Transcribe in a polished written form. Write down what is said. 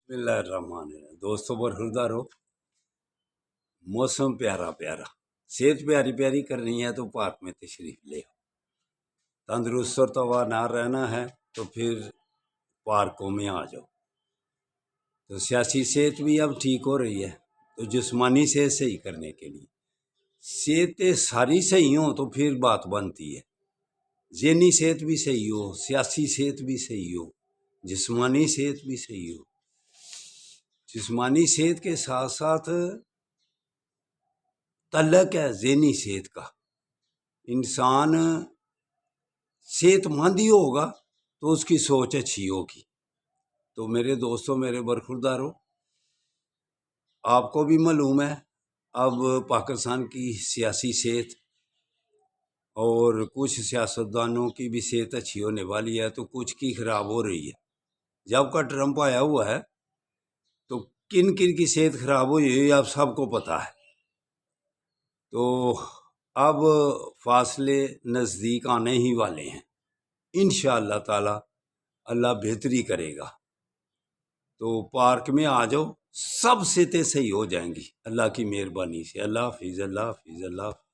بسم اللہ الرحمن الرحیم۔ دوستوں برخوردار ہو، موسم پیارا پیارا، صحت پیاری پیاری کرنی ہے تو پارک میں تشریف لے آؤ۔ تندرست اور توانار رہنا ہے تو پھر پارکوں میں آ جاؤ۔ تو سیاسی صحت بھی اب ٹھیک ہو رہی ہے، تو جسمانی صحت صحیح کرنے کے لیے صحتیں ساری صحیح ہوں تو پھر بات بنتی ہے۔ ذہنی صحت بھی صحیح ہو، سیاسی صحت بھی صحیح ہو، جسمانی صحت بھی صحیح ہو۔ جسمانی صحت کے ساتھ ساتھ تعلق ہے ذہنی صحت کا۔ انسان صحت مند ہی ہوگا تو اس کی سوچ اچھی ہوگی۔ تو میرے دوستوں، میرے برخورداروں، آپ کو بھی معلوم ہے اب پاکستان کی سیاسی صحت اور کچھ سیاستدانوں کی بھی صحت اچھی ہونے والی ہے، تو کچھ کی خراب ہو رہی ہے۔ جب کا ٹرمپ آیا ہوا ہے تو کن کن کی صحت خراب ہوئی ہے اب سب کو پتہ ہے۔ تو اب فاصلے نزدیک آنے ہی والے ہیں، انشاءاللہ تعالی اللہ بہتری کرے گا۔ تو پارک میں آ جاؤ، سب صحتیں صحیح ہو جائیں گی اللہ کی مہربانی سے۔ اللہ حافظ، اللہ حافظ، اللہ حافظ۔